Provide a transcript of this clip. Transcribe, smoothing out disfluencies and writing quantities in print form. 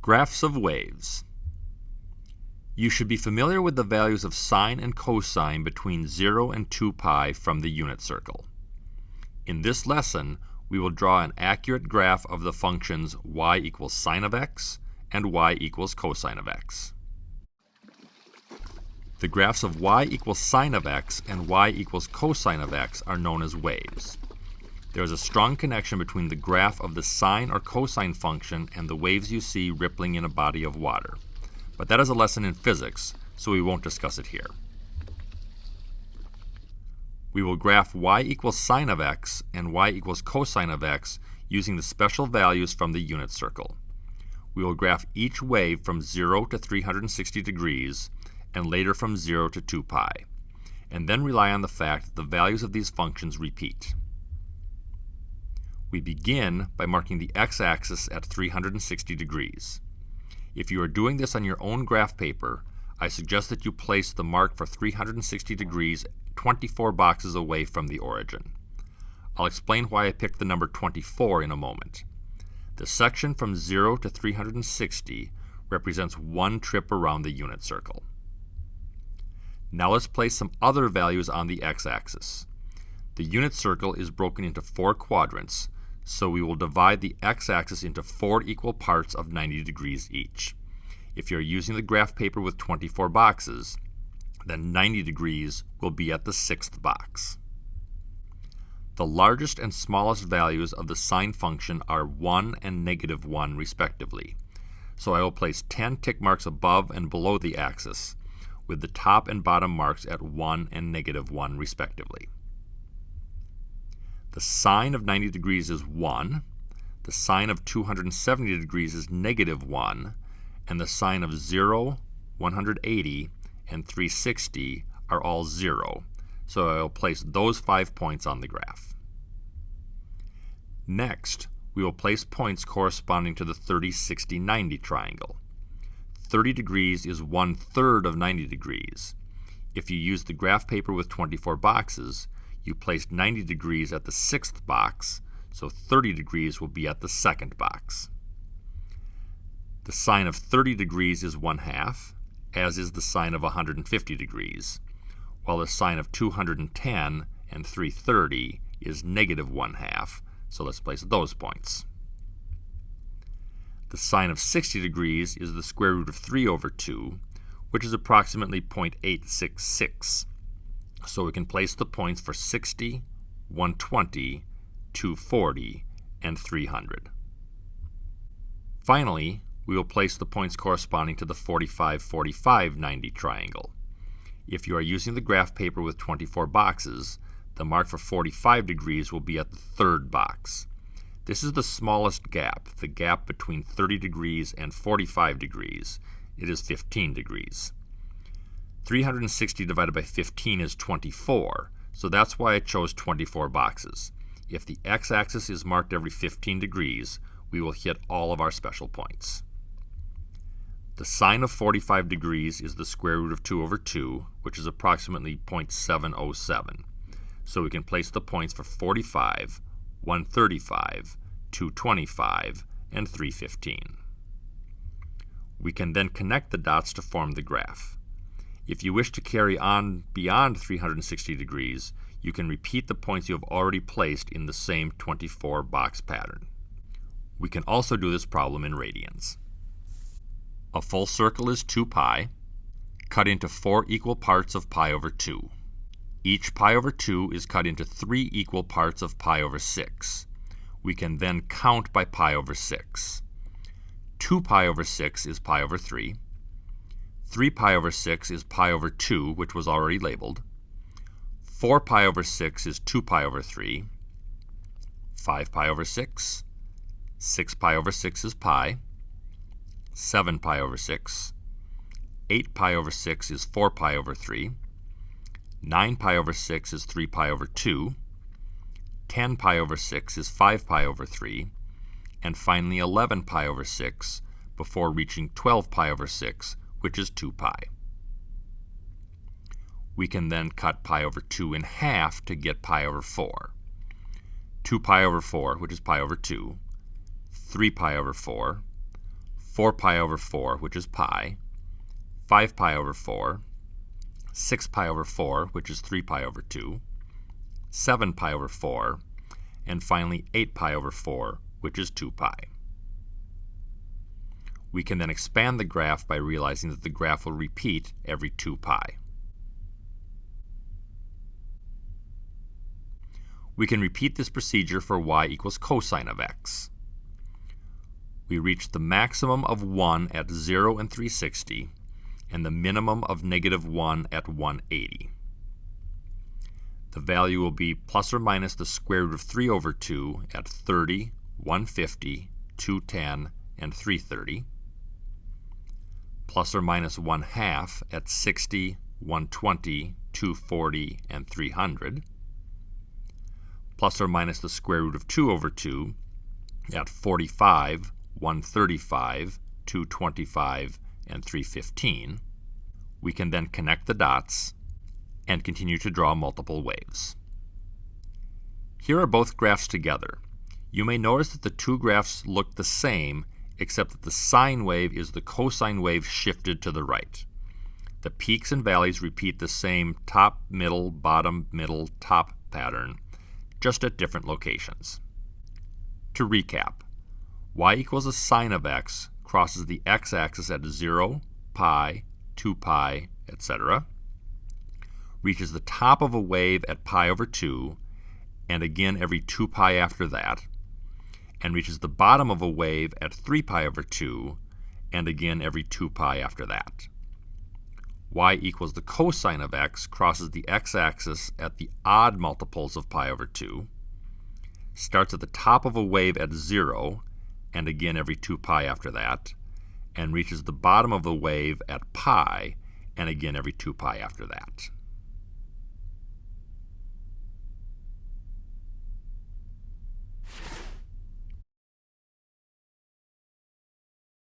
Graphs of waves. You should be familiar with the values of sine and cosine between 0 and 2 pi from the unit circle. In this lesson, we will draw an accurate graph of the functions y equals sine of x and y equals cosine of x. The graphs of y equals sine of x and y equals cosine of x are known as waves. There is a strong connection between the graph of the sine or cosine function and the waves you see rippling in a body of water. But that is a lesson in physics, so we won't discuss it here. We will graph y equals sine of x and y equals cosine of x using the special values from the unit circle. We will graph each wave from 0 to 360 degrees and later from 0 to 2 pi, and then rely on the fact that the values of these functions repeat. We begin by marking the x-axis at 360 degrees. If you are doing this on your own graph paper, I suggest that you place the mark for 360 degrees 24 boxes away from the origin. I'll explain why I picked the number 24 in a moment. The section from 0 to 360 represents one trip around the unit circle. Now let's place some other values on the x-axis. The unit circle is broken into 4 quadrants, so we will divide the x-axis into 4 equal parts of 90 degrees each. If you're using the graph paper with 24 boxes, then 90 degrees will be at the 6th box. The largest and smallest values of the sine function are 1 and -1 respectively, so I will place 10 tick marks above and below the axis, with the top and bottom marks at 1 and -1 respectively. The sine of 90 degrees is 1, the sine of 270 degrees is -1, and the sine of 0, 180, and 360 are all 0, so I will place those 5 points on the graph. Next, we will place points corresponding to the 30, 60, 90 triangle. 30 degrees is 1/3 of 90 degrees. If you use the graph paper with 24 boxes, you placed 90 degrees at the 6th box, so 30 degrees will be at the 2nd box. The sine of 30 degrees is 1/2, as is the sine of 150 degrees, while the sine of 210 and 330 is -1/2, so let's place those points. The sine of 60 degrees is the square root of 3 over 2, which is approximately 0.866. So we can place the points for 60, 120, 240, and 300. Finally, we will place the points corresponding to the 45, 45, 90 triangle. If you are using the graph paper with 24 boxes, the mark for 45 degrees will be at the 3rd box. This is the smallest gap, the gap between 30 degrees and 45 degrees. It is 15 degrees. 360 divided by 15 is 24, so that's why I chose 24 boxes. If the x-axis is marked every 15 degrees, we will hit all of our special points. The sine of 45 degrees is the square root of 2 over 2, which is approximately 0.707. So we can place the points for 45, 135, 225, and 315. We can then connect the dots to form the graph. If you wish to carry on beyond 360 degrees, you can repeat the points you have already placed in the same 24 box pattern. We can also do this problem in radians. A full circle is 2 pi, cut into 4 equal parts of pi over 2. Each pi over 2 is cut into 3 equal parts of pi over 6. We can then count by pi over 6. 2 pi over 6 is pi over 3. 3 pi over 6 is pi over 2, which was already labeled. 4 pi over 6 is 2 pi over 3. 5 pi over 6. 6 pi over 6 is pi. 7 pi over 6. 8 pi over 6 is 4 pi over 3. 9 pi over 6 is 3 pi over 2. 10 pi over 6 is 5 pi over 3. And finally 11 pi over 6 before reaching 12 pi over 6, which is 2 pi. We can then cut pi over 2 in half to get pi over 4. 2 pi over 4, which is pi over 2. 3 pi over 4. 4 pi over 4, which is pi, 5 pi over 4, 6 pi over 4, which is 3 pi over 2, 7 pi over 4, and finally 8 pi over 4, which is 2 pi. We can then expand the graph by realizing that the graph will repeat every 2 pi. We can repeat this procedure for y equals cosine of x. We reach the maximum of 1 at 0 and 360, and the minimum of -1 at 180. The value will be plus or minus the square root of 3 over 2 at 30, 150, 210, and 330, plus or minus 1/2 at 60, 120, 240, and 300, plus or minus the square root of 2 over 2 at 45, 135, 225, and 315. We can then connect the dots and continue to draw multiple waves. Here are both graphs together. You may notice that the two graphs look the same, except that the sine wave is the cosine wave shifted to the right. The peaks and valleys repeat the same top, middle, bottom, middle, top pattern, just at different locations. To recap, y equals a sine of x crosses the x-axis at 0, pi, 2 pi, etc., reaches the top of a wave at pi over 2, and again every 2 pi after that, and reaches the bottom of a wave at 3 pi over 2, and again every 2 pi after that. Y equals the cosine of x crosses the x-axis at the odd multiples of pi over 2, starts at the top of a wave at 0, and again every 2 pi after that, and reaches the bottom of the wave at pi, and again every 2 pi after that.